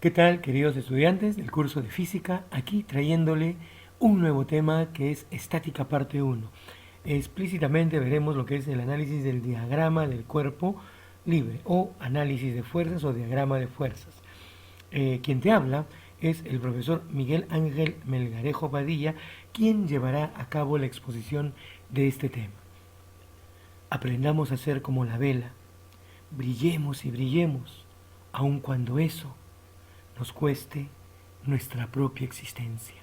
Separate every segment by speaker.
Speaker 1: ¿Qué tal, queridos estudiantes del curso de física? Aquí trayéndole un nuevo tema que es estática parte uno. Explícitamente veremos lo que es el análisis del diagrama del cuerpo libre o análisis de fuerzas o diagrama de fuerzas. Quien te habla es el profesor Miguel Ángel Melgarejo Padilla, quien llevará a cabo la exposición de este tema. Aprendamos a ser como la vela, brillemos y brillemos, aun cuando eso nos cueste nuestra propia existencia.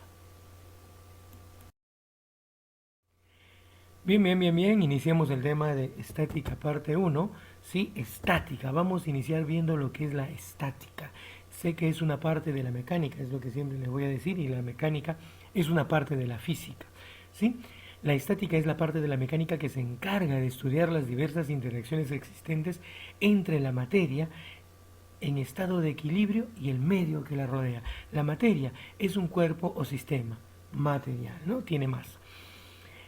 Speaker 1: Bien, iniciamos el tema de estática parte uno. Sí, estática, vamos a iniciar viendo lo que es la estática. Sé que es una parte de la mecánica, es lo que siempre les voy a decir, y la mecánica es una parte de la física. ¿Sí? La estática es la parte de la mecánica que se encarga de estudiar las diversas interacciones existentes entre la materia en estado de equilibrio y el medio que la rodea. La materia es un cuerpo o sistema material, ¿no? Tiene masa.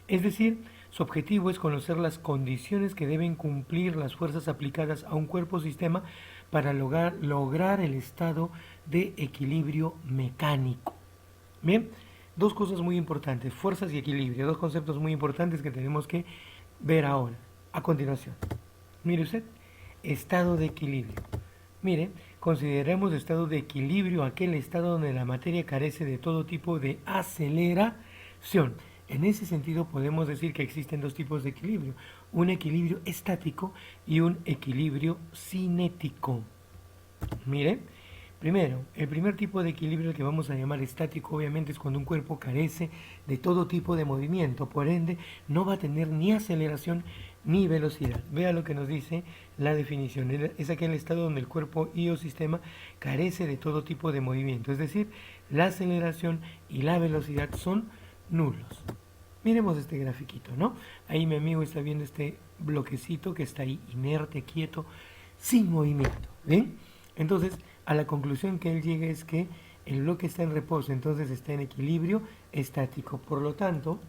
Speaker 1: Es decir, su objetivo es conocer las condiciones que deben cumplir las fuerzas aplicadas a un cuerpo o sistema para lograr el estado de equilibrio mecánico. Bien, dos cosas muy importantes, fuerzas y equilibrio, dos conceptos muy importantes que tenemos que ver ahora, a continuación. Mire usted, estado de equilibrio. Mire, consideremos estado de equilibrio aquel estado donde la materia carece de todo tipo de aceleración. En ese sentido podemos decir que existen dos tipos de equilibrio, un equilibrio estático y un equilibrio cinético. Mire, primero, el primer tipo de equilibrio que vamos a llamar estático obviamente es cuando un cuerpo carece de todo tipo de movimiento, por ende no va a tener ni aceleración ni velocidad. Vea lo que nos dice la definición, es aquel estado donde el cuerpo y o sistema carece de todo tipo de movimiento, es decir, la aceleración y la velocidad son nulos. Miremos este grafiquito, ¿no? Ahí mi amigo está viendo este bloquecito que está ahí inerte, quieto, sin movimiento, ¿bien? Entonces, a la conclusión que él llega es que el bloque está en reposo, entonces está en equilibrio estático. Por lo tanto,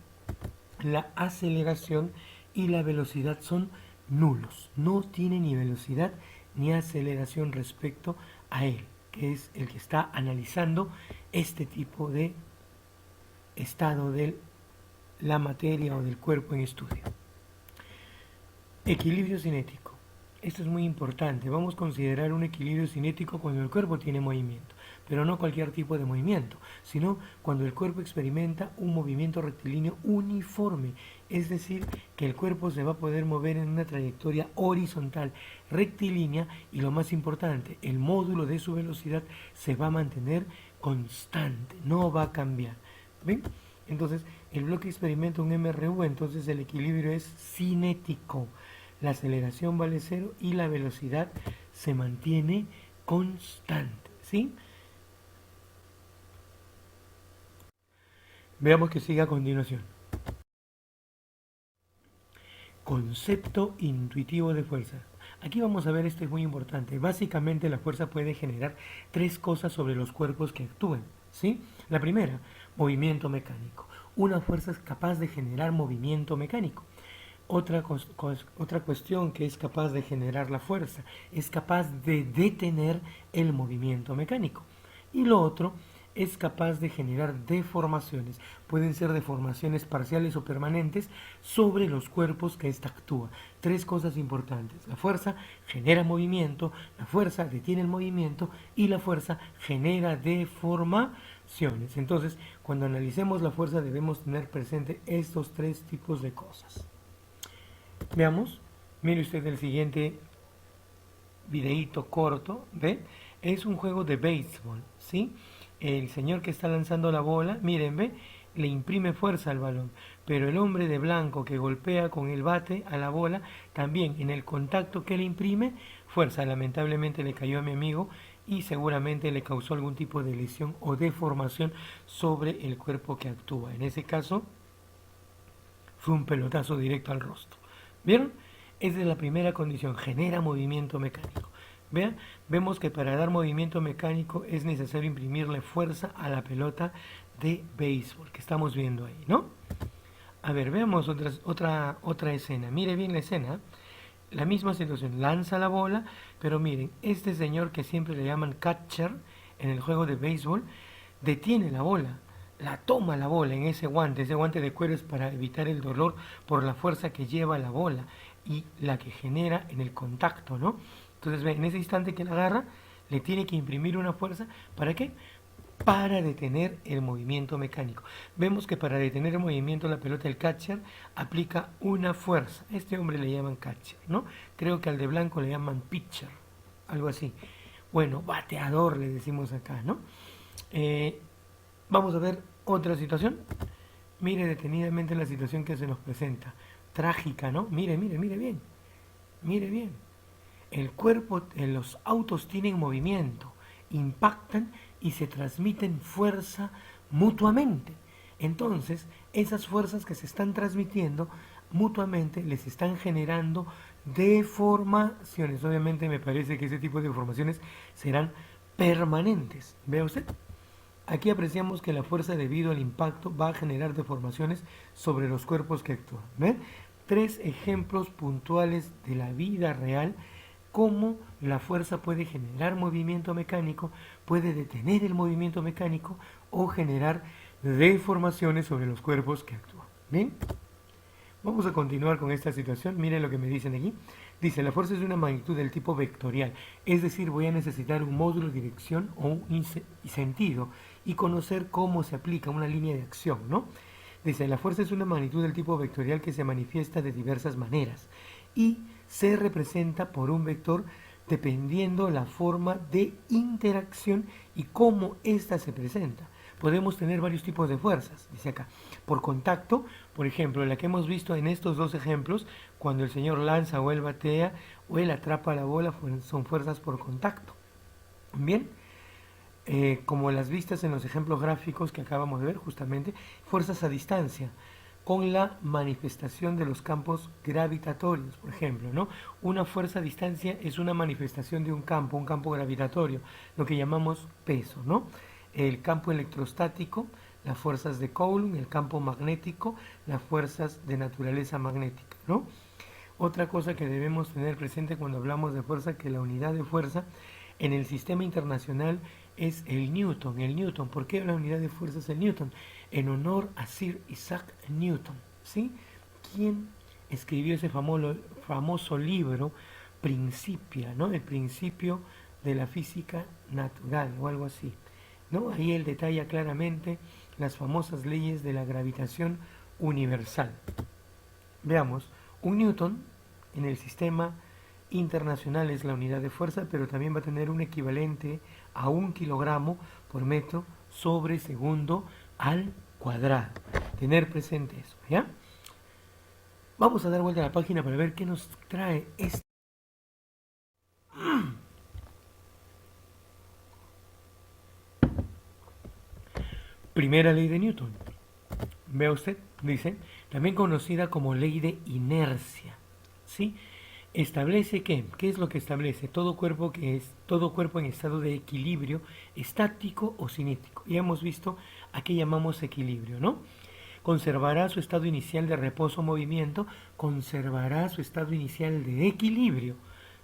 Speaker 1: la aceleración y la velocidad son nulos. No tiene ni velocidad ni aceleración respecto a él, que es el que está analizando este tipo de estado de la materia o del cuerpo en estudio. Equilibrio cinético. Esto es muy importante. Vamos a considerar un equilibrio cinético cuando el cuerpo tiene movimiento, pero no cualquier tipo de movimiento, sino cuando el cuerpo experimenta un movimiento rectilíneo uniforme, es decir, que el cuerpo se va a poder mover en una trayectoria horizontal, rectilínea, y lo más importante, el módulo de su velocidad se va a mantener constante, no va a cambiar. ¿Ven? Entonces, el bloque experimenta un MRU, entonces el equilibrio es cinético. La aceleración vale cero y la velocidad se mantiene constante, ¿sí? Veamos que sigue a continuación. Concepto intuitivo de fuerza. Aquí vamos a ver, esto es muy importante. Básicamente la fuerza puede generar tres cosas sobre los cuerpos que actúan, ¿sí? La primera, movimiento mecánico. Una fuerza es capaz de generar movimiento mecánico. Otra cuestión que es capaz de generar la fuerza, es capaz de detener el movimiento mecánico. Y lo otro es capaz de generar deformaciones. Pueden ser deformaciones parciales o permanentes sobre los cuerpos que ésta actúa. Tres cosas importantes. La fuerza genera movimiento, la fuerza detiene el movimiento y la fuerza genera deformaciones. Entonces, cuando analicemos la fuerza debemos tener presente estos tres tipos de cosas. Veamos, mire usted el siguiente videíto corto, ¿ve? Es un juego de béisbol, ¿sí? El señor que está lanzando la bola, miren, ¿ve? Le imprime fuerza al balón, pero el hombre de blanco que golpea con el bate a la bola, también en el contacto que le imprime, fuerza, lamentablemente le cayó a mi amigo y seguramente le causó algún tipo de lesión o deformación sobre el cuerpo que actúa. En ese caso, fue un pelotazo directo al rostro. ¿Vieron? Esa es la primera condición, genera movimiento mecánico. Vean, vemos que para dar movimiento mecánico es necesario imprimirle fuerza a la pelota de béisbol que estamos viendo ahí, ¿no? A ver, veamos otra escena. Mire bien la escena. La misma situación, lanza la bola, pero miren, este señor que siempre le llaman catcher, en el juego de béisbol, detiene la bola, la toma la bola en ese guante de cuero es para evitar el dolor por la fuerza que lleva la bola y la que genera en el contacto, ¿no? Entonces, en ese instante que la agarra, le tiene que imprimir una fuerza, ¿para qué? Para detener el movimiento mecánico. Vemos que para detener el movimiento de la pelota, el catcher aplica una fuerza. Este hombre le llaman catcher, ¿no? Creo que al de blanco le llaman pitcher, algo así. Bueno, bateador le decimos acá, ¿no? Vamos a ver otra situación. Mire detenidamente la situación que se nos presenta. Trágica, ¿no? Mire, mire, mire bien. Mire bien. El cuerpo, los autos tienen movimiento, impactan y se transmiten fuerza mutuamente. Entonces, esas fuerzas que se están transmitiendo mutuamente les están generando deformaciones. Obviamente me parece que ese tipo de deformaciones serán permanentes. ¿Ve usted? Aquí apreciamos que la fuerza debido al impacto va a generar deformaciones sobre los cuerpos que actúan. ¿Ven? 3 ejemplos puntuales de la vida real, cómo la fuerza puede generar movimiento mecánico, puede detener el movimiento mecánico o generar deformaciones sobre los cuerpos que actúan. ¿Bien? Vamos a continuar con esta situación. Miren lo que me dicen aquí. Dice, la fuerza es de una magnitud del tipo vectorial, es decir, voy a necesitar un módulo de dirección o un sentido y conocer cómo se aplica una línea de acción, ¿no? Dice, la fuerza es una magnitud del tipo vectorial que se manifiesta de diversas maneras y se representa por un vector dependiendo la forma de interacción y cómo ésta se presenta. Podemos tener varios tipos de fuerzas, dice acá. Por contacto, por ejemplo, la que hemos visto en estos 2 ejemplos, cuando el señor lanza o él batea o él atrapa la bola, son fuerzas por contacto. Bien, como las vistas en los ejemplos gráficos que acabamos de ver justamente, fuerzas a distancia, con la manifestación de los campos gravitatorios, por ejemplo, ¿no? Una fuerza a distancia es una manifestación de un campo gravitatorio, lo que llamamos peso, ¿no? El campo electrostático, las fuerzas de Coulomb, el campo magnético, las fuerzas de naturaleza magnética, ¿no? Otra cosa que debemos tener presente cuando hablamos de fuerza, que la unidad de fuerza en el sistema internacional es el Newton. El Newton, ¿por qué la unidad de fuerza es el Newton? En honor a Sir Isaac Newton, ¿sí? Quien escribió ese famoso libro Principia, ¿no? El principio de la física natural o algo así, ¿no? Ahí él detalla claramente las famosas leyes de la gravitación universal. Veamos, un Newton en el sistema internacional es la unidad de fuerza, pero también va a tener un equivalente a 1 kilogramo por metro sobre segundo al cuadrado. Tener presente eso, ¿ya? Vamos a dar vuelta a la página para ver qué nos trae este. Primera ley de Newton. Vea usted, dice, también conocida como ley de inercia, ¿sí? Establece que, ¿qué es lo que establece? Todo cuerpo en estado de equilibrio, estático o cinético. Ya hemos visto a qué llamamos equilibrio, ¿no? Conservará su estado inicial de reposo o movimiento, conservará su estado inicial de equilibrio,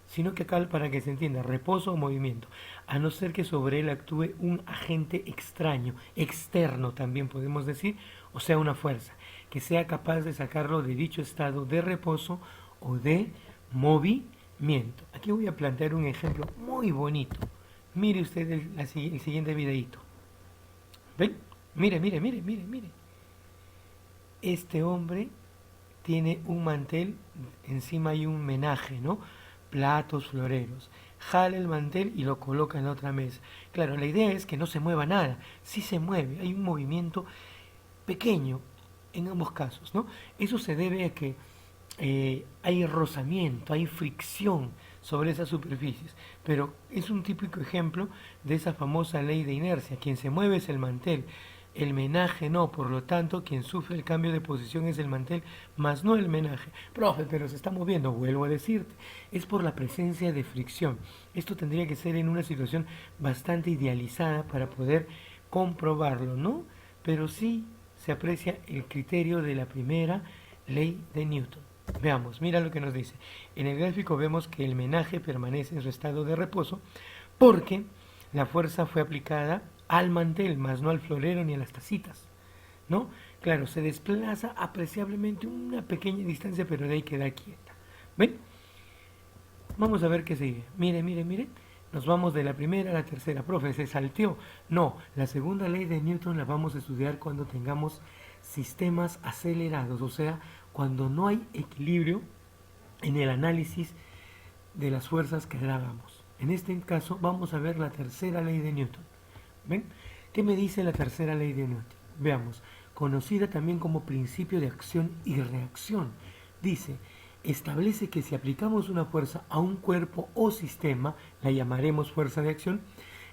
Speaker 1: sino que acá, para que se entienda, reposo o movimiento, a no ser que sobre él actúe un agente extraño, externo también podemos decir, o sea, una fuerza, que sea capaz de sacarlo de dicho estado de reposo o de movimiento. Aquí voy a plantear un ejemplo muy bonito. Mire usted el siguiente videito. ¿Ven? Mire, mire, mire, mire, mire. Este hombre tiene un mantel, encima hay un menaje, ¿no? Platos, floreros. Jala el mantel y lo coloca en la otra mesa. Claro, la idea es que no se mueva nada. Sí se mueve, hay un movimiento pequeño en ambos casos, ¿no? Eso se debe a que hay rozamiento, hay fricción sobre esas superficies, pero es un típico ejemplo de esa famosa ley de inercia. Quien se mueve es el mantel, el menaje no, por lo tanto quien sufre el cambio de posición es el mantel, más no el menaje. Profe, pero se está moviendo, vuelvo a decirte, es por la presencia de fricción. Esto tendría que ser en una situación bastante idealizada para poder comprobarlo, ¿no? Pero sí se aprecia el criterio de la primera ley de Newton. Veamos, mira lo que nos dice. En el gráfico vemos que el menaje permanece en su estado de reposo porque la fuerza fue aplicada al mantel, más no al florero ni a las tacitas, ¿no? Claro, se desplaza apreciablemente una pequeña distancia, pero de ahí queda quieta. ¿Ven? Vamos a ver qué sigue. Mire, mire, mire. Nos vamos de la primera a la tercera. Profe, ¿se salteó? No, la segunda ley de Newton la vamos a estudiar cuando tengamos sistemas acelerados, o sea, cuando no hay equilibrio en el análisis de las fuerzas que hagamos. En este caso vamos a ver la tercera ley de Newton. ¿Ven? ¿Qué me dice la tercera ley de Newton? Veamos, conocida también como principio de acción y reacción. Dice, establece que si aplicamos una fuerza a un cuerpo o sistema, la llamaremos fuerza de acción,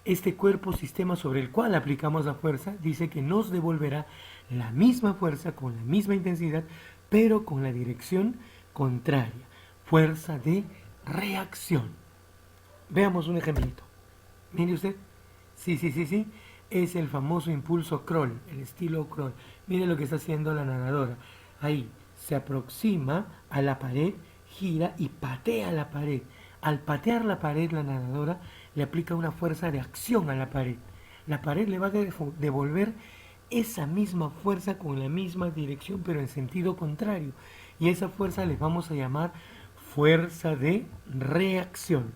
Speaker 1: este cuerpo o sistema sobre el cual aplicamos la fuerza dice que nos devolverá la misma fuerza con la misma intensidad, pero con la dirección contraria. Fuerza de reacción. Veamos un ejemplito. Mire usted. Sí. Es el famoso impulso crawl, el estilo crawl. Mire lo que está haciendo la nadadora. Ahí se aproxima a la pared, gira y patea la pared. Al patear la pared, la nadadora le aplica una fuerza de acción a la pared. La pared le va a devolver esa misma fuerza con la misma dirección, pero en sentido contrario. Y esa fuerza le vamos a llamar fuerza de reacción.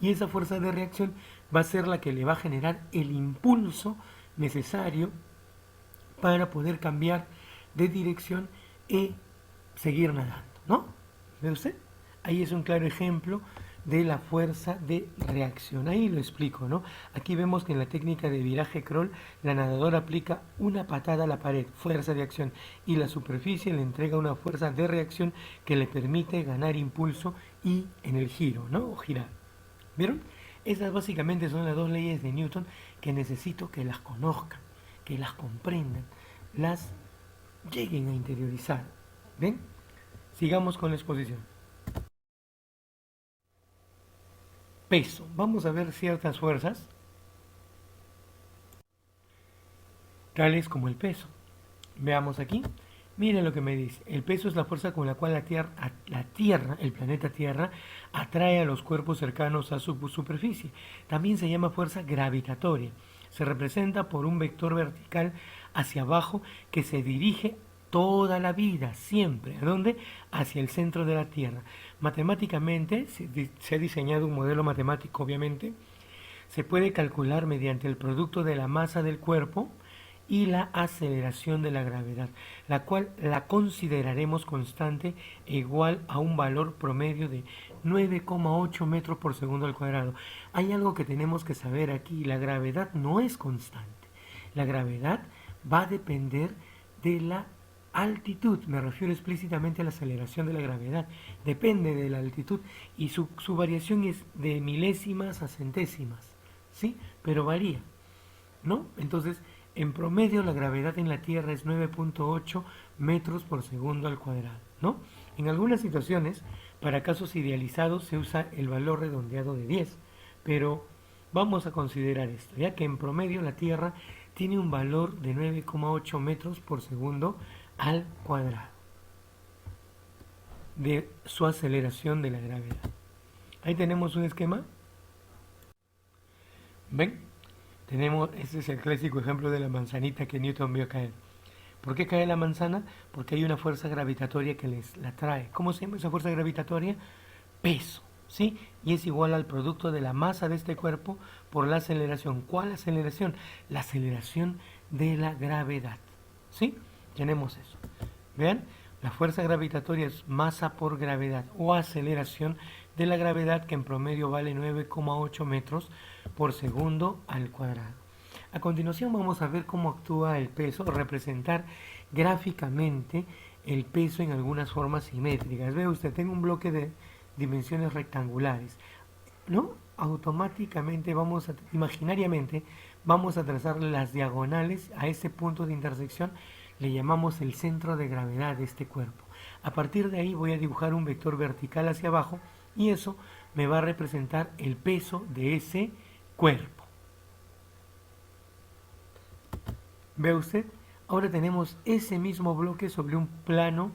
Speaker 1: Y esa fuerza de reacción va a ser la que le va a generar el impulso necesario para poder cambiar de dirección y seguir nadando, ¿no? ¿Ve usted? Ahí es un claro ejemplo de la fuerza de reacción. Ahí lo explico, ¿no? Aquí vemos que en la técnica de viraje crawl, la nadadora aplica una patada a la pared, fuerza de acción, y la superficie le entrega una fuerza de reacción que le permite ganar impulso y en el giro, ¿no? O girar. ¿Vieron? Esas básicamente son las dos leyes de Newton que necesito que las conozcan, que las comprendan, las lleguen a interiorizar. ¿Ven? Sigamos con la exposición. Peso. Vamos a ver ciertas fuerzas, tales como el peso. Veamos aquí. Miren lo que me dice. El peso es la fuerza con la cual la Tierra, el planeta Tierra, atrae a los cuerpos cercanos a su superficie. También se llama fuerza gravitatoria. Se representa por un vector vertical hacia abajo que se dirige toda la vida, siempre. ¿A dónde? Hacia el centro de la Tierra. Matemáticamente, se ha diseñado un modelo matemático, obviamente. Se puede calcular mediante el producto de la masa del cuerpo y la aceleración de la gravedad, la cual la consideraremos constante e igual a un valor promedio de 9,8 metros por segundo al cuadrado. Hay algo que tenemos que saber aquí, la gravedad no es constante. La gravedad va a depender de la altitud, me refiero explícitamente a la aceleración de la gravedad, depende de la altitud y su variación es de milésimas a centésimas, ¿sí? Pero varía, ¿no? Entonces, en promedio la gravedad en la Tierra es 9,8 metros por segundo al cuadrado, ¿no? En algunas situaciones, para casos idealizados, se usa el valor redondeado de 10, pero vamos a considerar esto, ya que en promedio la Tierra tiene un valor de 9,8 metros por segundo al cuadrado de su aceleración de la gravedad. Ahí tenemos un esquema. ¿Ven? Este es el clásico ejemplo de la manzanita que Newton vio caer. ¿Por qué cae la manzana? Porque hay una fuerza gravitatoria que la trae. ¿Cómo se llama esa fuerza gravitatoria? Peso, ¿sí? Y es igual al producto de la masa de este cuerpo por la aceleración. ¿Cuál aceleración? La aceleración de la gravedad, ¿sí? Tenemos eso. Vean, la fuerza gravitatoria es masa por gravedad o aceleración de la gravedad, que en promedio vale 9,8 metros por segundo al cuadrado. A continuación vamos a ver cómo actúa el peso, representar gráficamente el peso en algunas formas simétricas. Ve usted, tengo un bloque de dimensiones rectangulares, ¿no? Automáticamente imaginariamente vamos a trazar las diagonales a ese punto de intersección. Le llamamos el centro de gravedad de este cuerpo. A partir de ahí voy a dibujar un vector vertical hacia abajo y eso me va a representar el peso de ese cuerpo. ¿Ve usted? Ahora tenemos ese mismo bloque sobre un plano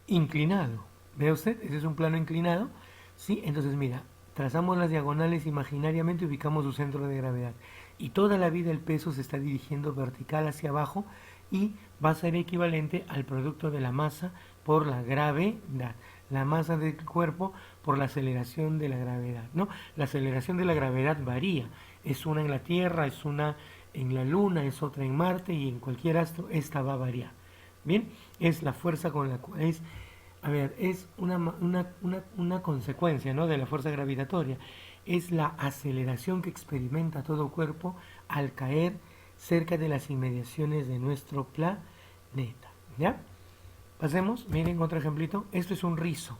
Speaker 1: inclinado. ¿Ve usted? Ese es un plano inclinado. ¿Sí? Entonces mira, trazamos las diagonales imaginariamente y ubicamos su centro de gravedad. Y toda la vida el peso se está dirigiendo vertical hacia abajo y va a ser equivalente al producto de la masa por la gravedad. La masa del cuerpo por la aceleración de la gravedad, ¿no? La aceleración de la gravedad varía. Es una en la Tierra, es una en la Luna, es otra en Marte y en cualquier astro esta va a variar. Bien, es la fuerza con la cual es, a ver, es una consecuencia, ¿no?, de la fuerza gravitatoria. Es la aceleración que experimenta todo cuerpo al caer cerca de las inmediaciones de nuestro planeta. ¿Ya? Pasemos, miren otro ejemplito. Esto es un rizo.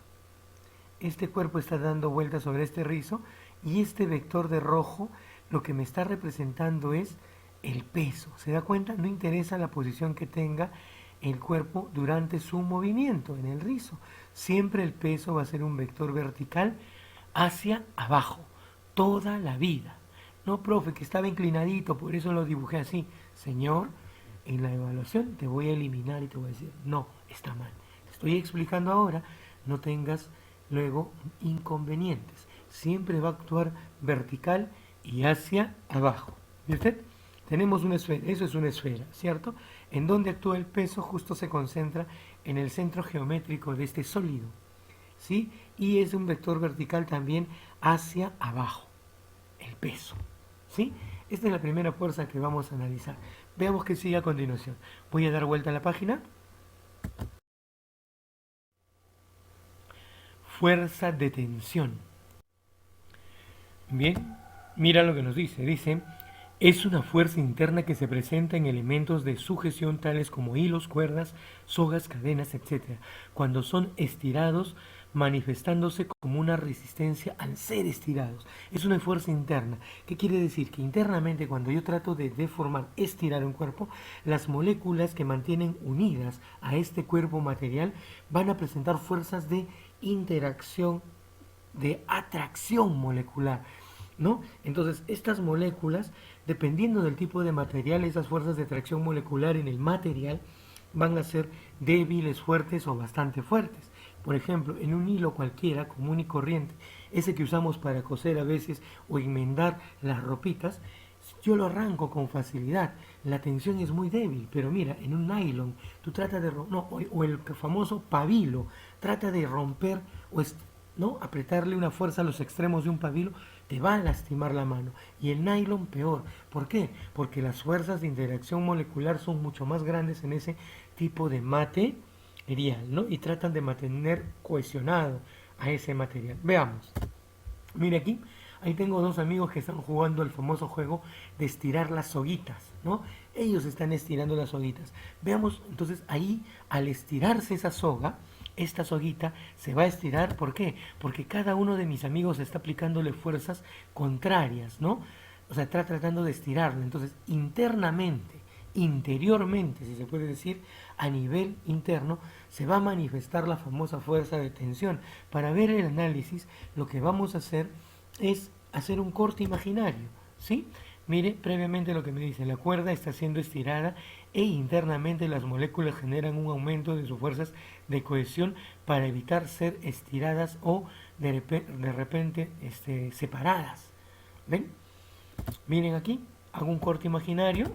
Speaker 1: Este cuerpo está dando vueltas sobre este rizo y este vector de rojo lo que me está representando es el peso. ¿Se da cuenta? No interesa la posición que tenga el cuerpo durante su movimiento en el rizo. Siempre el peso va a ser un vector vertical hacia abajo, toda la vida. No, profe, que estaba inclinadito, por eso lo dibujé así. Señor, en la evaluación te voy a eliminar y te voy a decir, no, está mal. Te estoy explicando ahora, no tengas luego inconvenientes. Siempre va a actuar vertical y hacia abajo. ¿Y usted? Tenemos una esfera, eso es una esfera, ¿cierto? En donde actúa el peso justo se concentra en el centro geométrico de este sólido, ¿sí? Y es un vector vertical también hacia abajo, el peso, ¿sí? Esta es la primera fuerza que vamos a analizar. Veamos qué sigue a continuación. Voy a dar vuelta a la página. Fuerza de tensión. Bien, mira lo que nos dice. Dice, es una fuerza interna que se presenta en elementos de sujeción tales como hilos, cuerdas, sogas, cadenas, etc., cuando son estirados, manifestándose como una resistencia al ser estirados. Es una fuerza interna. ¿Qué quiere decir? Que internamente, cuando yo trato de deformar, estirar un cuerpo, las moléculas que mantienen unidas a este cuerpo material van a presentar fuerzas de interacción, de atracción molecular, ¿no? Entonces, estas moléculas, dependiendo del tipo de material, esas fuerzas de atracción molecular en el material van a ser débiles, fuertes o bastante fuertes. Por ejemplo, en un hilo cualquiera, común y corriente, ese que usamos para coser a veces o enmendar las ropitas, yo lo arranco con facilidad. La tensión es muy débil, pero mira, en un nylon, tú tratas de o el famoso pabilo, trata de romper o ¿no? apretarle una fuerza a los extremos de un pabilo, te va a lastimar la mano. Y el nylon peor. ¿Por qué? Porque las fuerzas de interacción molecular son mucho más grandes en ese tipo de material, ¿no? Y tratan de mantener cohesionado a ese material. Veamos. Mire aquí, ahí tengo dos amigos que están jugando el famoso juego de estirar las soguitas, ¿no? Ellos están estirando las soguitas. Veamos, entonces ahí, al estirarse esa soga, esta soguita se va a estirar. ¿Por qué? Porque cada uno de mis amigos está aplicándole fuerzas contrarias, ¿no? O sea, está tratando de estirarla. Entonces, internamente, interiormente, si se puede decir, a nivel interno, se va a manifestar la famosa fuerza de tensión. Para ver el análisis, lo que vamos a hacer es hacer un corte imaginario, ¿sí? Mire previamente lo que me dice, la cuerda está siendo estirada e internamente las moléculas generan un aumento de sus fuerzas de cohesión para evitar ser estiradas o de repente separadas. ¿Ven? Miren aquí, hago un corte imaginario,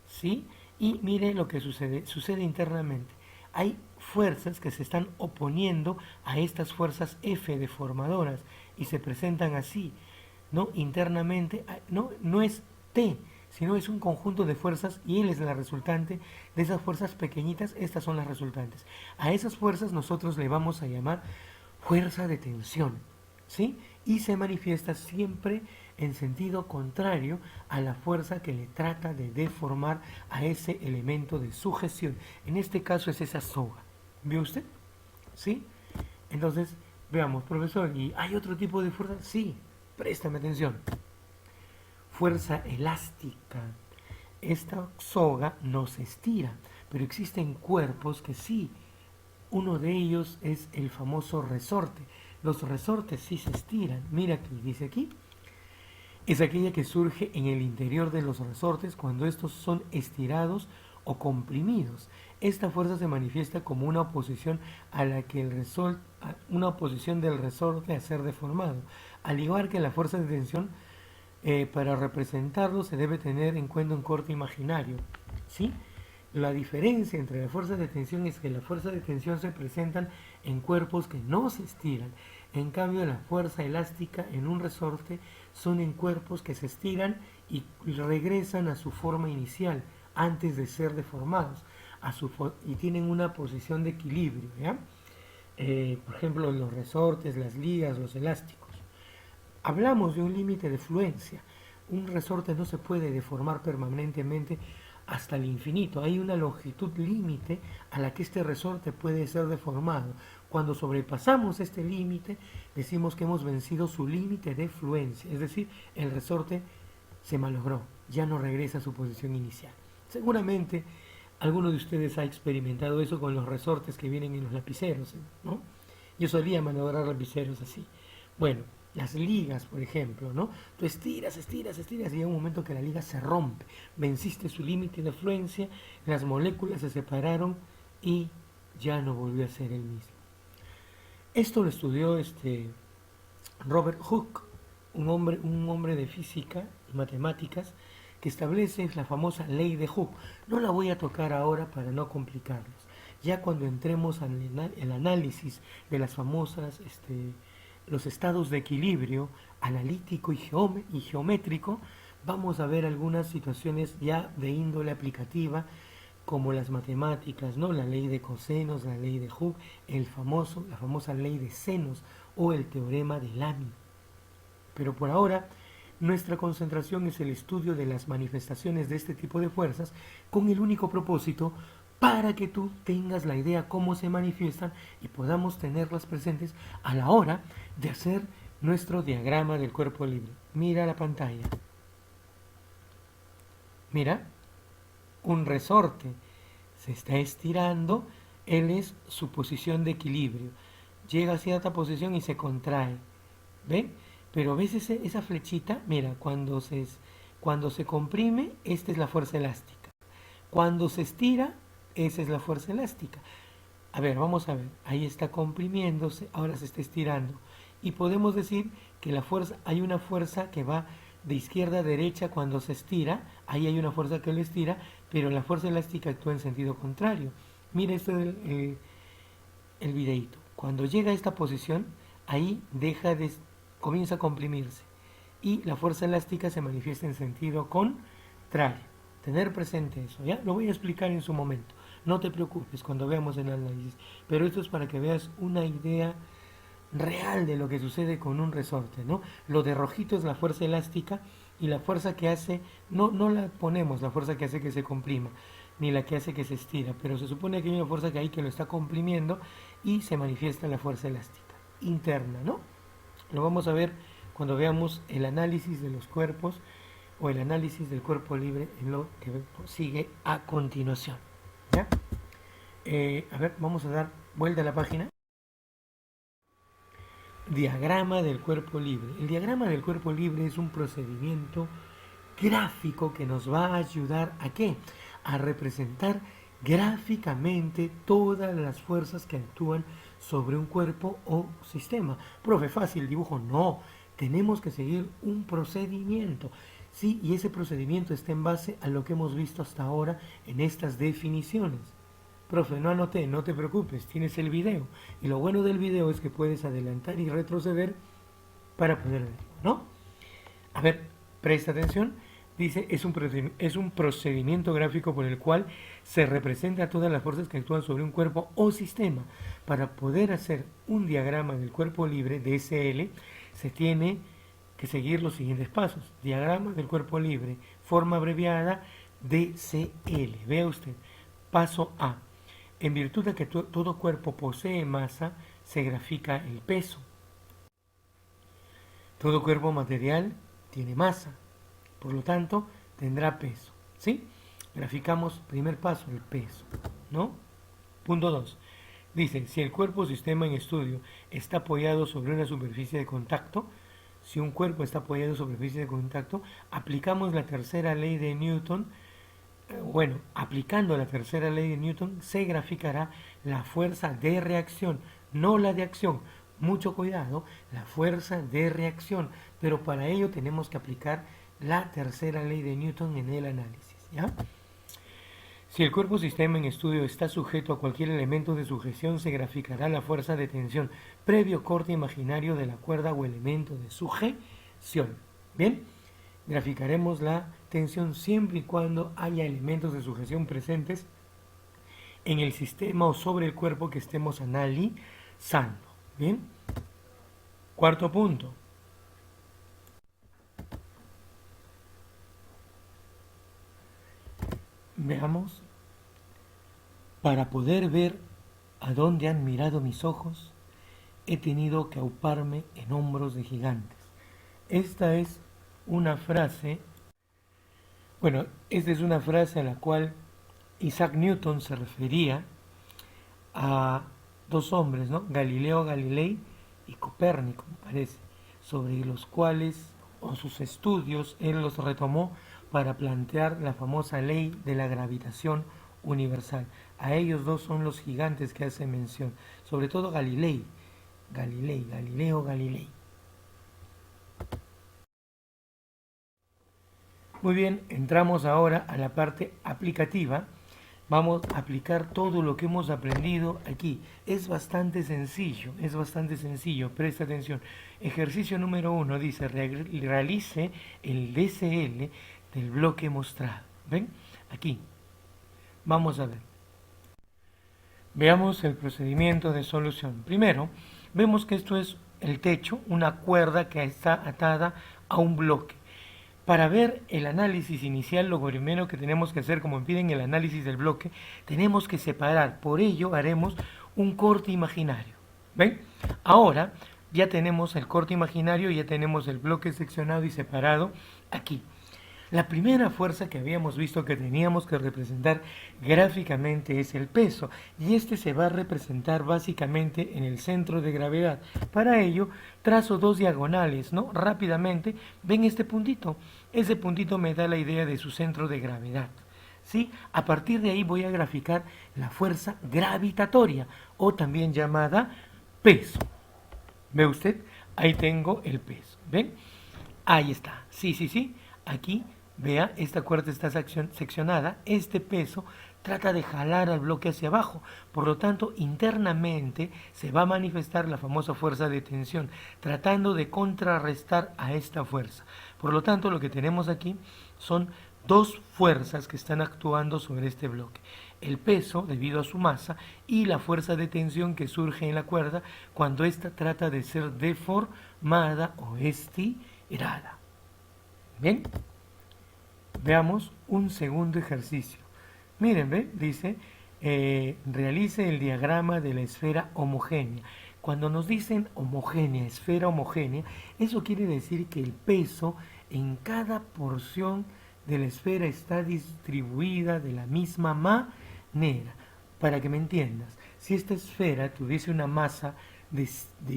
Speaker 1: ¿sí? Y miren lo que sucede internamente. Hay fuerzas que se están oponiendo a estas fuerzas F deformadoras y se presentan así, ¿no? Internamente, no es T, sino es un conjunto de fuerzas y él es la resultante de esas fuerzas pequeñitas. Estas son las resultantes. A esas fuerzas nosotros le vamos a llamar fuerza de tensión, ¿sí? Y se manifiesta siempre en sentido contrario a la fuerza que le trata de deformar a ese elemento de sujeción. En este caso es esa soga. ¿Vio usted? ¿Sí? Entonces, veamos, profesor, ¿y hay otro tipo de fuerza? Sí, préstame atención. Fuerza elástica. Esta soga no se estira, pero existen cuerpos que sí. Uno de ellos es el famoso resorte. Los resortes sí se estiran. Mira aquí, dice aquí. Es aquella que surge en el interior de los resortes cuando estos son estirados o comprimidos. Esta fuerza se manifiesta como una oposición a la que una oposición del resorte a ser deformado. Al igual que la fuerza de tensión, para representarlo se debe tener en cuenta un corte imaginario, ¿sí? La diferencia entre las fuerzas de tensión es que las fuerzas de tensión se presentan en cuerpos que no se estiran. En cambio, la fuerza elástica en un resorte son en cuerpos que se estiran y regresan a su forma inicial antes de ser deformados y tienen una posición de equilibrio, ¿ya? Por ejemplo, los resortes, las ligas, los elásticos. Hablamos de un límite de fluencia. Un resorte no se puede deformar permanentemente hasta el infinito. Hay una longitud límite a la que este resorte puede ser deformado. Cuando sobrepasamos este límite, decimos que hemos vencido su límite de fluencia, es decir, el resorte se malogró, ya no regresa a su posición inicial. Seguramente alguno de ustedes ha experimentado eso con los resortes que vienen en los lapiceros, ¿no? Yo solía malograr lapiceros así. Bueno, las ligas, por ejemplo, ¿no? Tú estiras y llega un momento que la liga se rompe. Venciste su límite de fluencia, las moléculas se separaron y ya no volvió a ser el mismo. Esto lo estudió Robert Hooke, un hombre de física y matemáticas, que establece la famosa ley de Hooke. No la voy a tocar ahora para no complicarlos. Ya cuando entremos en el análisis de las famosas los estados de equilibrio analítico y geométrico, vamos a ver algunas situaciones ya de índole aplicativa, como las matemáticas, ¿no? La ley de cosenos, la ley de Hooke, la famosa ley de senos o el teorema de Lamy. Pero por ahora, nuestra concentración es el estudio de las manifestaciones de este tipo de fuerzas con el único propósito para que tú tengas la idea cómo se manifiestan y podamos tenerlas presentes a la hora de hacer nuestro diagrama del cuerpo libre. Mira la pantalla. Mira, un resorte se está estirando, él es su posición de equilibrio. Llega a cierta posición y se contrae. ¿Ven? Pero ves esa flechita, mira, cuando se comprime, esta es la fuerza elástica. Cuando se estira, esa es la fuerza elástica. A ver, vamos a ver, ahí está comprimiéndose, ahora se está estirando. Y podemos decir que hay una fuerza que va de izquierda a derecha cuando se estira, ahí hay una fuerza que lo estira, pero la fuerza elástica actúa en sentido contrario. Mira esto el videíto. Cuando llega a esta posición, ahí comienza a comprimirse y la fuerza elástica se manifiesta en sentido contrario. Tener presente eso, ¿ya? Lo voy a explicar en su momento. No te preocupes cuando veamos el análisis, pero esto es para que veas una idea real de lo que sucede con un resorte, ¿no? Lo de rojito es la fuerza elástica y la fuerza que hace, no la ponemos la fuerza que hace que se comprima, ni la que hace que se estira, pero se supone que hay una fuerza que lo está comprimiendo y se manifiesta la fuerza elástica interna, ¿no? Lo vamos a ver cuando veamos el análisis de los cuerpos o el análisis del cuerpo libre en lo que sigue a continuación, ¿ya? A ver, vamos a dar vuelta a la página. Diagrama del cuerpo libre. El diagrama del cuerpo libre es un procedimiento gráfico que nos va a ayudar ¿a qué? A representar gráficamente todas las fuerzas que actúan sobre un cuerpo o sistema. Profe, fácil dibujo. No, tenemos que seguir un procedimiento. Sí, y ese procedimiento está en base a lo que hemos visto hasta ahora en estas definiciones. Profe, no anoté, no te preocupes, tienes el video. Y lo bueno del video es que puedes adelantar y retroceder para poder verlo, ¿no? A ver, presta atención. Dice, es un procedimiento gráfico por el cual se representa todas las fuerzas que actúan sobre un cuerpo o sistema. Para poder hacer un diagrama del cuerpo libre, DSL, se tiene que seguir los siguientes pasos. Diagrama del cuerpo libre, forma abreviada, DCL. Vea usted, paso A. En virtud de que todo cuerpo posee masa, se grafica el peso. Todo cuerpo material tiene masa, por lo tanto tendrá peso, ¿sí? Graficamos, primer paso, el peso, ¿no? Punto 2. Dice, si el cuerpo o sistema en estudio está apoyado sobre una superficie de contacto, si un cuerpo está apoyado sobre superficie de contacto, aplicamos la tercera ley de Newton bueno, aplicando la tercera ley de Newton, se graficará la fuerza de reacción, no la de acción. Mucho cuidado, la fuerza de reacción, pero para ello tenemos que aplicar la tercera ley de Newton en el análisis, ¿ya? Si el cuerpo sistema en estudio está sujeto a cualquier elemento de sujeción, se graficará la fuerza de tensión previo corte imaginario de la cuerda o elemento de sujeción. Bien, graficaremos la tensión siempre y cuando haya elementos de sujeción presentes en el sistema o sobre el cuerpo que estemos analizando. Bien, cuarto punto. Veamos. Para poder ver a dónde han mirado mis ojos, he tenido que auparme en hombros de gigantes. Esta es una frase, esta es una frase a la cual Isaac Newton se refería a dos hombres, ¿no? Galileo Galilei y Copérnico, me parece, sobre los cuales, o sus estudios, él los retomó para plantear la famosa ley de la gravitación universal. A ellos dos son los gigantes que hace mención, sobre todo Galileo Galilei. Muy bien, entramos ahora a la parte aplicativa. Vamos a aplicar todo lo que hemos aprendido aquí. Es bastante sencillo, presta atención. Ejercicio número 1 dice, realice el DCL del bloque mostrado. ¿Ven? Aquí. Vamos a ver. Veamos el procedimiento de solución. Primero, vemos que esto es el techo, una cuerda que está atada a un bloque. Para ver el análisis inicial, lo primero que tenemos que hacer, como piden el análisis del bloque, tenemos que separar. Por ello haremos un corte imaginario. ¿Ven? Ahora ya tenemos el corte imaginario, ya tenemos el bloque seccionado y separado aquí. La primera fuerza que habíamos visto que teníamos que representar gráficamente es el peso, y este se va a representar básicamente en el centro de gravedad. Para ello trazo dos diagonales, ¿no? Rápidamente, ven este puntito. Ese puntito me da la idea de su centro de gravedad, ¿sí? A partir de ahí voy a graficar la fuerza gravitatoria, o también llamada peso. ¿Ve usted? Ahí tengo el peso, ¿ven? Ahí está, sí, aquí. Vea, esta cuerda está seccionada, este peso trata de jalar al bloque hacia abajo, por lo tanto internamente se va a manifestar la famosa fuerza de tensión, tratando de contrarrestar a esta fuerza. Por lo tanto, lo que tenemos aquí son dos fuerzas que están actuando sobre este bloque. El peso debido a su masa y la fuerza de tensión que surge en la cuerda cuando ésta trata de ser deformada o estirada. ¿Bien? Veamos un segundo ejercicio. Miren, ¿ve? Dice, realice el diagrama de la esfera homogénea. Cuando nos dicen homogénea, esfera homogénea, eso quiere decir que el peso en cada porción de la esfera está distribuida de la misma manera. Para que me entiendas, si esta esfera tuviese una masa de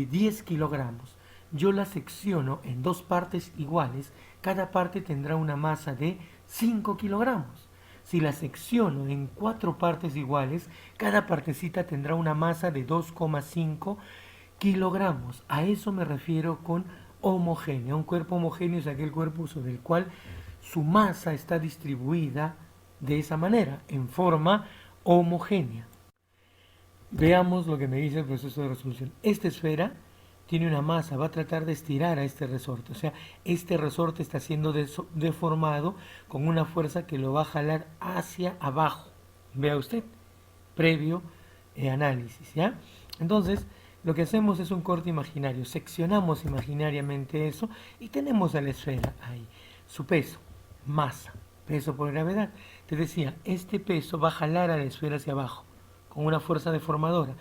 Speaker 1: 10 kilogramos, yo la secciono en dos partes iguales, cada parte tendrá una masa de 5 kilogramos. Si la secciono en 4 partes iguales, cada partecita tendrá una masa de 2,5 kilogramos. A eso me refiero con homogéneo. Un cuerpo homogéneo es aquel cuerpo sobre el cual su masa está distribuida de esa manera, en forma homogénea. Veamos lo que me dice el proceso de resolución. Esta esfera tiene una masa, va a tratar de estirar a este resorte, o sea, este resorte está siendo deformado con una fuerza que lo va a jalar hacia abajo. Vea usted, previo análisis, ¿ya? Entonces, lo que hacemos es un corte imaginario, seccionamos imaginariamente eso y tenemos a la esfera ahí, su peso, masa, peso por gravedad. Te decía, este peso va a jalar a la esfera hacia abajo con una fuerza deformadora,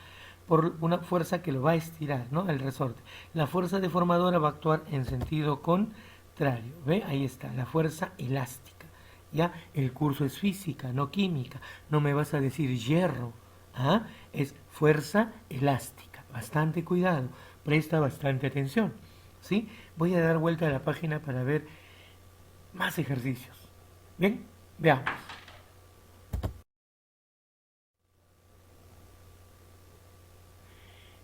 Speaker 1: por una fuerza que lo va a estirar, ¿no? El resorte. La fuerza deformadora va a actuar en sentido contrario. ¿Ve? Ahí está, la fuerza elástica. ¿Ya? El curso es física, no química. No me vas a decir hierro. ¿Ah? Es fuerza elástica. Bastante cuidado. Presta bastante atención. ¿Sí? Voy a dar vuelta a la página para ver más ejercicios. Bien, veamos.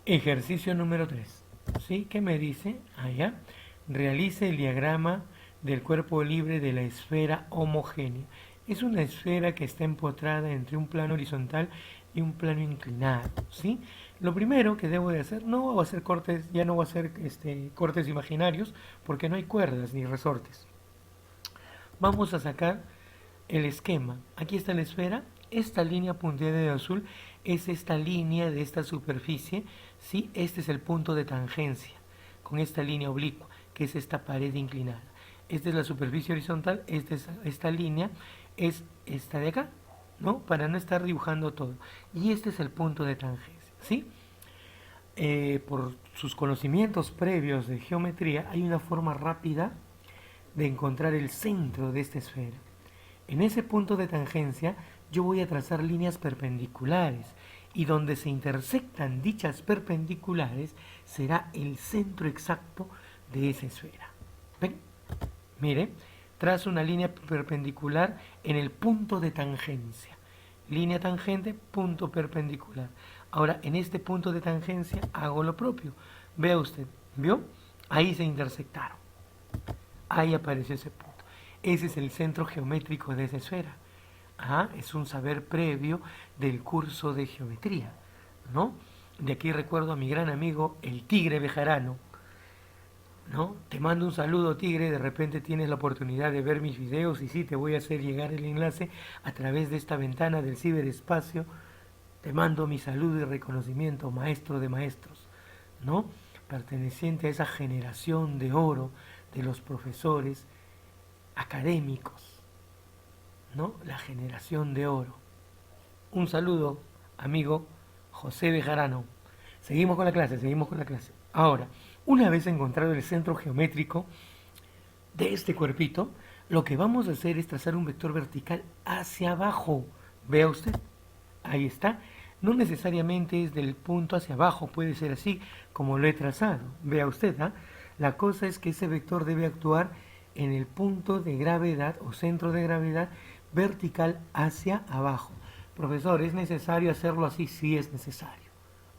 Speaker 1: Ejercicio número 3. ¿Sí? ¿Qué me dice? Allá. Realice el diagrama del cuerpo libre de la esfera homogénea. Es una esfera que está empotrada entre un plano horizontal y un plano inclinado. ¿Sí? Lo primero que debo de hacer, no voy a hacer cortes, ya no voy a hacer cortes imaginarios, porque no hay cuerdas ni resortes. Vamos a sacar el esquema. Aquí está la esfera. Esta línea punteada de azul es esta línea de esta superficie. ¿Sí? Este es el punto de tangencia con esta línea oblicua, que es esta pared inclinada. Esta es la superficie horizontal. Esta línea es esta de acá, ¿no? Para no estar dibujando todo. Y este es el punto de tangencia. ¿Sí? Por sus conocimientos previos de geometría, hay una forma rápida de encontrar el centro de esta esfera. En ese punto de tangencia yo voy a trazar líneas perpendiculares y donde se intersectan dichas perpendiculares será el centro exacto de esa esfera. ¿Ven? Mire, trazo una línea perpendicular en el punto de tangencia. Línea tangente, punto perpendicular. Ahora, en este punto de tangencia hago lo propio. Vea usted, ¿vio? Ahí se intersectaron. Ahí apareció ese punto. Ese es el centro geométrico de esa esfera. Es un saber previo del curso de geometría, ¿no? De aquí recuerdo a mi gran amigo, el Tigre Bejarano, ¿no? Te mando un saludo, Tigre. De repente tienes la oportunidad de ver mis videos y sí, te voy a hacer llegar el enlace a través de esta ventana del ciberespacio. Te mando mi saludo y reconocimiento, maestro de maestros, ¿no? Perteneciente a esa generación de oro de los profesores académicos, ¿no? La generación de oro. Un saludo, amigo José Bejarano. Seguimos con la clase, seguimos con la clase. Ahora, una vez encontrado el centro geométrico de este cuerpito, lo que vamos a hacer es trazar un vector vertical hacia abajo. Vea usted, ahí está. No necesariamente es del punto hacia abajo, puede ser así como lo he trazado. Vea usted, la cosa es que ese vector debe actuar en el punto de gravedad o centro de gravedad vertical hacia abajo. Profesor, ¿es necesario hacerlo así? Sí, es necesario.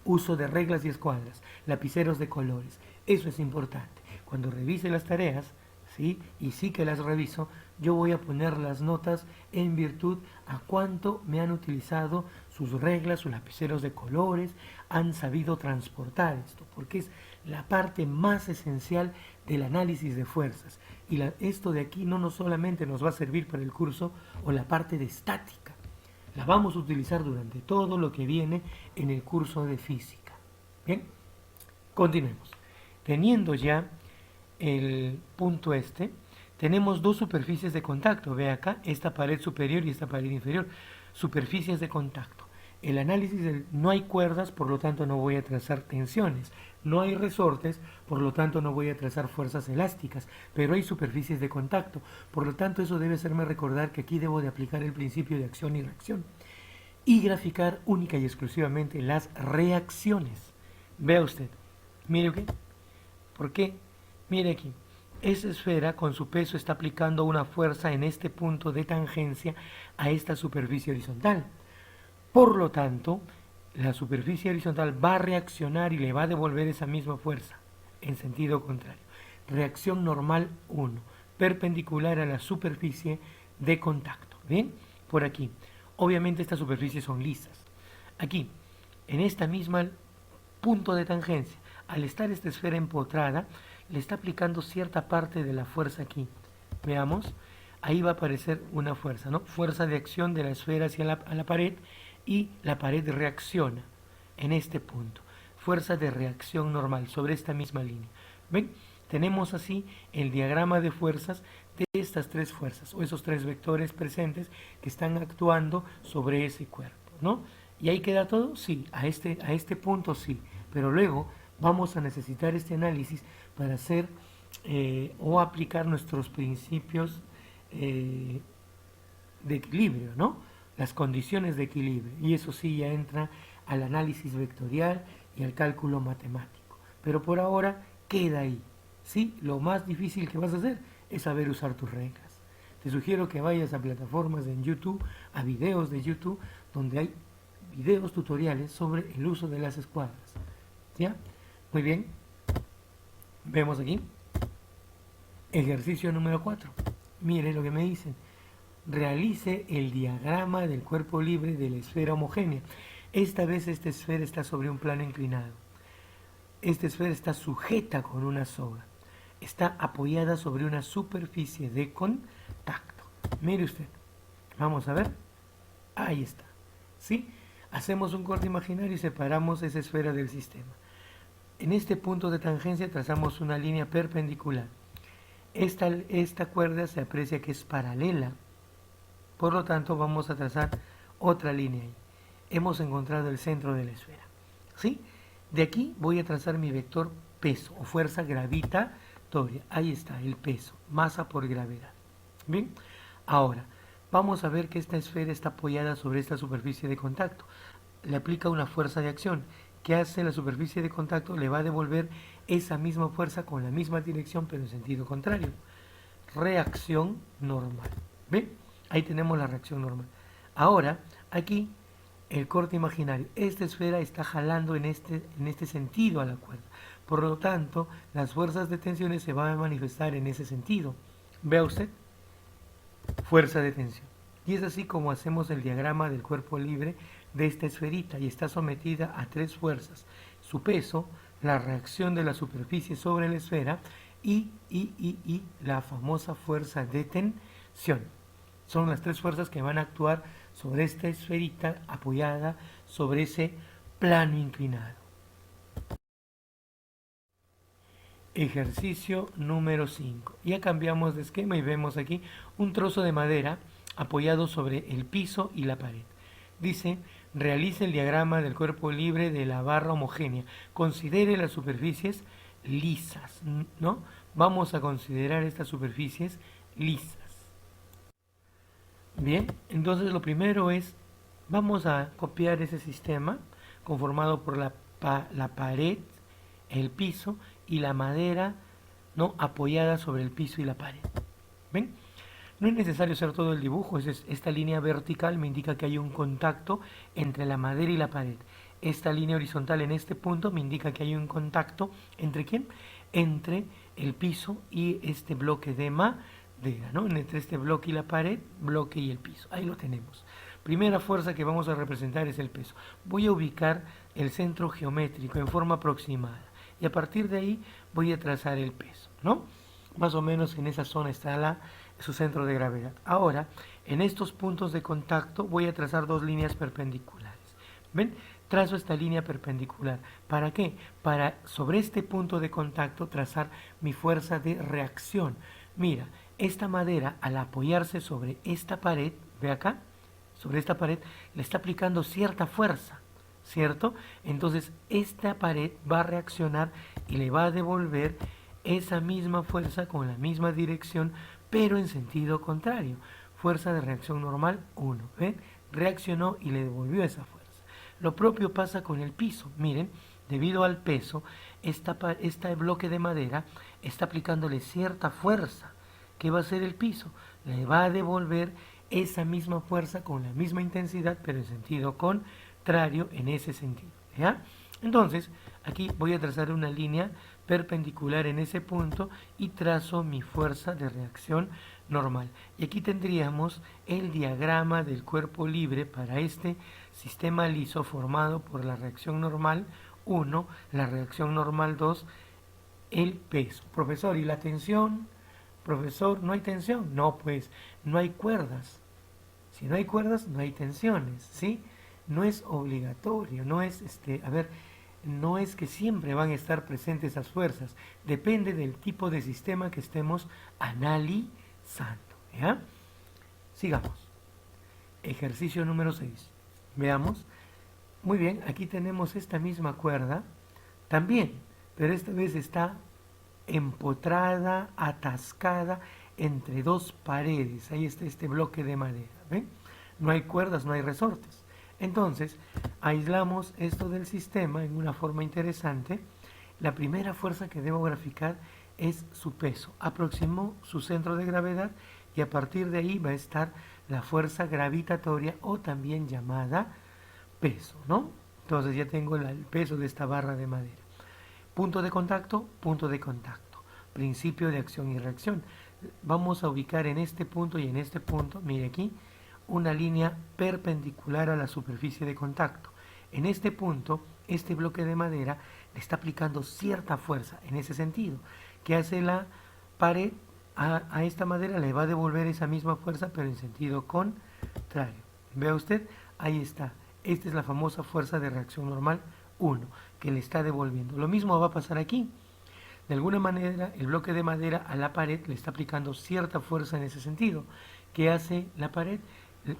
Speaker 1: Uso de reglas y escuadras, lapiceros de colores. Eso es importante. Cuando revise las tareas, ¿sí? Y sí que las reviso, yo voy a poner las notas en virtud a cuánto me han utilizado sus reglas, sus lapiceros de colores, han sabido transportar esto, porque es la parte más esencial del análisis de fuerzas. Y esto de aquí no solamente nos va a servir para el curso o la parte de estática, la vamos a utilizar durante todo lo que viene en el curso de física. Bien, continuemos. Teniendo ya el punto tenemos dos superficies de contacto. Ve acá, esta pared superior y esta pared inferior. Superficies de contacto. El análisis no hay cuerdas, por lo tanto no voy a trazar tensiones. No hay resortes, por lo tanto no voy a trazar fuerzas elásticas. Pero hay superficies de contacto. Por lo tanto eso debe hacerme recordar que aquí debo de aplicar el principio de acción y reacción. Y graficar única y exclusivamente las reacciones. Vea usted. Mire qué. ¿Por qué? Mire aquí. Esa esfera con su peso está aplicando una fuerza en este punto de tangencia a esta superficie horizontal. Por lo tanto, la superficie horizontal va a reaccionar y le va a devolver esa misma fuerza en sentido contrario. Reacción normal 1, perpendicular a la superficie de contacto. ¿Bien? Por aquí. Obviamente estas superficies son lisas. Aquí, en esta misma punto de tangencia, al estar esta esfera empotrada, le está aplicando cierta parte de la fuerza aquí. Veamos, ahí va a aparecer una fuerza, ¿no? Fuerza de acción de la esfera hacia la pared y la pared reacciona en este punto. Fuerza de reacción normal sobre esta misma línea. ¿Ven? Tenemos así el diagrama de fuerzas de estas tres fuerzas o esos tres vectores presentes que están actuando sobre ese cuerpo, ¿no? ¿Y ahí queda todo? Sí, a este punto sí, pero luego vamos a necesitar este análisis para hacer o aplicar nuestros principios de equilibrio, ¿no? Las condiciones de equilibrio, y eso sí ya entra al análisis vectorial y al cálculo matemático. Pero por ahora queda ahí, ¿sí? Lo más difícil que vas a hacer es saber usar tus reglas. Te sugiero que vayas a plataformas en YouTube, a videos de YouTube, donde hay videos tutoriales sobre el uso de las escuadras. ¿Ya? Muy bien. Vemos aquí. Ejercicio número 4. Mire lo que me dicen. Realice el diagrama del cuerpo libre de la esfera homogénea. Esta vez esta esfera está sobre un plano inclinado. Esta esfera está sujeta con una soga. Está apoyada sobre una superficie de contacto. Mire usted. Vamos a ver. Ahí está. ¿Sí? Hacemos un corte imaginario y separamos esa esfera del sistema. En este punto de tangencia trazamos una línea perpendicular. Esta cuerda se aprecia que es paralela. Por lo tanto, vamos a trazar otra línea ahí. Hemos encontrado el centro de la esfera. ¿Sí? De aquí voy a trazar mi vector peso o fuerza gravitatoria. Ahí está, el peso, masa por gravedad. Bien, ahora vamos a ver que esta esfera está apoyada sobre esta superficie de contacto. Le aplica una fuerza de acción. ¿Qué hace la superficie de contacto? Le va a devolver esa misma fuerza con la misma dirección, pero en sentido contrario. Reacción normal. ¿Ven? Ahí tenemos la reacción normal. Ahora, aquí, el corte imaginario. Esta esfera está jalando en este sentido a la cuerda. Por lo tanto, las fuerzas de tensiones se van a manifestar en ese sentido. Vea usted, fuerza de tensión. Y es así como hacemos el diagrama del cuerpo libre de esta esferita y está sometida a tres fuerzas. Su peso, la reacción de la superficie sobre la esfera y la famosa fuerza de tensión. Son las tres fuerzas que van a actuar sobre esta esferita apoyada sobre ese plano inclinado. Ejercicio número 5. Ya cambiamos de esquema y vemos aquí un trozo de madera apoyado sobre el piso y la pared. Dice, realice el diagrama del cuerpo libre de la barra homogénea. Considere las superficies lisas, ¿no? Vamos a considerar estas superficies lisas. Bien, entonces lo primero es, vamos a copiar ese sistema conformado por la pared, el piso y la madera, ¿no?, apoyada sobre el piso y la pared. ¿Ven? No es necesario hacer todo el dibujo. Esta línea vertical me indica que hay un contacto entre la madera y la pared. Esta línea horizontal en este punto me indica que hay un contacto ¿entre quién? Entre el piso y este bloque de madera, ¿no? Entre este bloque y la pared, bloque y el piso. Ahí lo tenemos. Primera fuerza que vamos a representar es el peso. Voy a ubicar el centro geométrico en forma aproximada y a partir de ahí voy a trazar el peso, ¿no? Más o menos en esa zona está su centro de gravedad. Ahora, en estos puntos de contacto voy a trazar dos líneas perpendiculares. ¿Ven? Trazo esta línea perpendicular. ¿Para qué? Para sobre este punto de contacto trazar mi fuerza de reacción. Mira, esta madera al apoyarse sobre esta pared, ve acá, sobre esta pared, le está aplicando cierta fuerza, ¿cierto? Entonces esta pared va a reaccionar y le va a devolver esa misma fuerza con la misma dirección, pero en sentido contrario. Fuerza de reacción normal 1. ¿Ven? Reaccionó y le devolvió esa fuerza. Lo propio pasa con el piso. Miren, debido al peso, este bloque de madera está aplicándole cierta fuerza. ¿Qué va a hacer el piso? Le va a devolver esa misma fuerza con la misma intensidad, pero en sentido contrario en ese sentido. ¿Ya? Entonces, aquí voy a trazar una línea perpendicular en ese punto y trazo mi fuerza de reacción normal. Y aquí tendríamos el diagrama del cuerpo libre para este sistema liso formado por la reacción normal 1, la reacción normal 2, el peso. Profesor, ¿y la tensión? Profesor, ¿no hay tensión? No, pues no hay cuerdas. Si no hay cuerdas, no hay tensiones, ¿sí? No es obligatorio, no es, no es que siempre van a estar presentes esas fuerzas. Depende del tipo de sistema que estemos analizando, ¿ya? Sigamos. Ejercicio número 6. Veamos. Muy bien, aquí tenemos esta misma cuerda, también, pero esta vez está empotrada, atascada entre dos paredes. Ahí está este bloque de madera, ¿ven? No hay cuerdas, no hay resortes. Entonces, aislamos esto del sistema en una forma interesante. La primera fuerza que debo graficar es su peso. Aproximó su centro de gravedad y a partir de ahí va a estar la fuerza gravitatoria o también llamada peso, ¿no? Entonces ya tengo el peso de esta barra de madera. punto de contacto, punto de contacto, principio de acción y reacción. Vamos a ubicar en este punto y en este punto, mire aquí, una línea perpendicular a la superficie de contacto. En este punto, este bloque de madera le está aplicando cierta fuerza en ese sentido. ¿Qué hace la pared? A esta madera le va a devolver esa misma fuerza, pero en sentido contrario. Vea usted, ahí está. Esta es la famosa fuerza de reacción normal 1, que le está devolviendo. Lo mismo va a pasar aquí. De alguna manera, el bloque de madera a la pared le está aplicando cierta fuerza en ese sentido. ¿Qué hace la pared?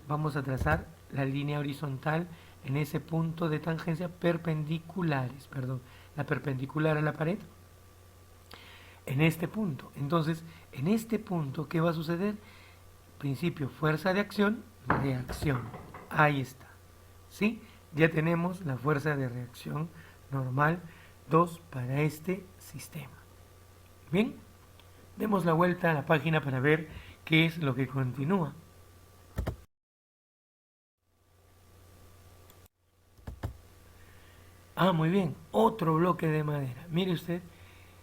Speaker 1: Vamos a trazar la línea horizontal en ese punto de tangencia perpendiculares, perdón, la perpendicular a la pared en este punto. Entonces, en este punto, ¿qué va a suceder? Principio, fuerza de acción, reacción. Ahí está. ¿Sí? Ya tenemos la fuerza de reacción normal 2 para este sistema. Bien, demos la vuelta a la página para ver qué es lo que continúa. Muy bien, otro bloque de madera. Mire usted,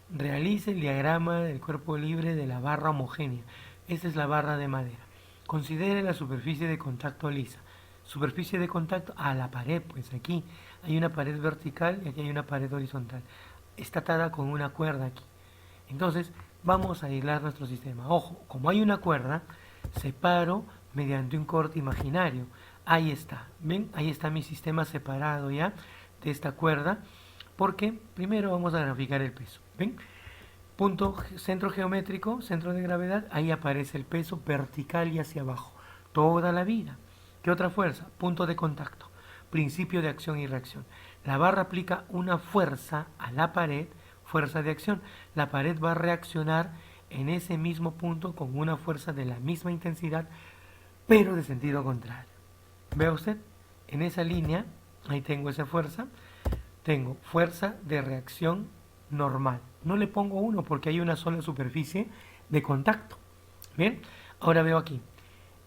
Speaker 1: realice el diagrama del cuerpo libre de la barra homogénea. Esta es la barra de madera. Considere la superficie de contacto lisa. Superficie de contacto a la pared, pues aquí hay una pared vertical y aquí hay una pared horizontal. Está atada con una cuerda aquí. Entonces, vamos a aislar nuestro sistema. Ojo, como hay una cuerda, separo mediante un corte imaginario. Ahí está, ¿ven? Ahí está mi sistema separado ya de esta cuerda, porque primero vamos a graficar el peso. ¿Ven? Punto centro geométrico, centro de gravedad, ahí aparece el peso vertical y hacia abajo, toda la vida. ¿Qué otra fuerza? Punto de contacto, principio de acción y reacción. La barra aplica una fuerza a la pared, fuerza de acción. La pared va a reaccionar en ese mismo punto con una fuerza de la misma intensidad, pero de sentido contrario. Vea usted, en esa línea, ahí tengo esa fuerza, tengo fuerza de reacción normal. No le pongo 1 porque hay una sola superficie de contacto. Bien, ahora veo aquí,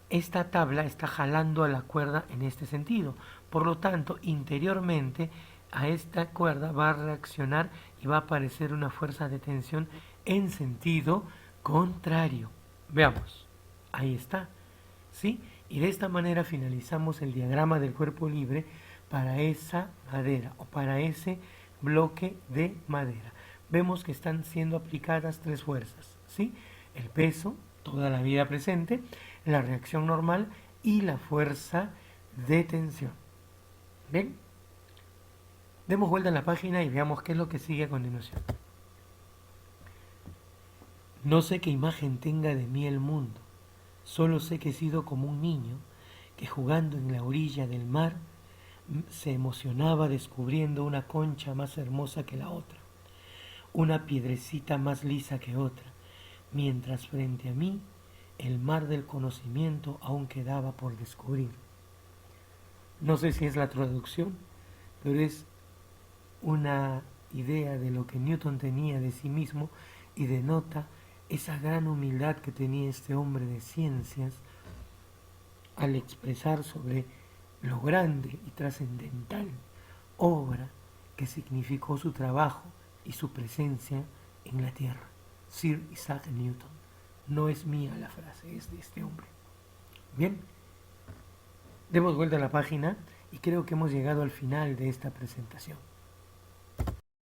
Speaker 1: esta tabla está jalando a la cuerda en este sentido. Por lo tanto, interiormente a esta cuerda va a reaccionar y va a aparecer una fuerza de tensión en sentido contrario. Veamos, ahí está. ¿Sí? Y de esta manera finalizamos el diagrama del cuerpo libre para esa madera o para ese bloque de madera. Vemos que están siendo aplicadas 3 fuerzas, ¿sí? El peso, toda la vida presente, la reacción normal y la fuerza de tensión. ¿Bien? Demos vuelta a la página y veamos qué es lo que sigue a continuación. No sé qué imagen tenga de mí el mundo, solo sé que he sido como un niño que jugando en la orilla del mar se emocionaba descubriendo una concha más hermosa que la otra, una piedrecita más lisa que otra, mientras frente a mí el mar del conocimiento aún quedaba por descubrir. No sé si es la traducción, pero es una idea de lo que Newton tenía de sí mismo y denota esa gran humildad que tenía este hombre de ciencias al expresar sobre lo grande y trascendental obra que significó su trabajo y su presencia en la Tierra. Sir Isaac Newton. No es mía la frase, es de este hombre. Bien, demos vuelta a la página y creo que hemos llegado al final de esta presentación.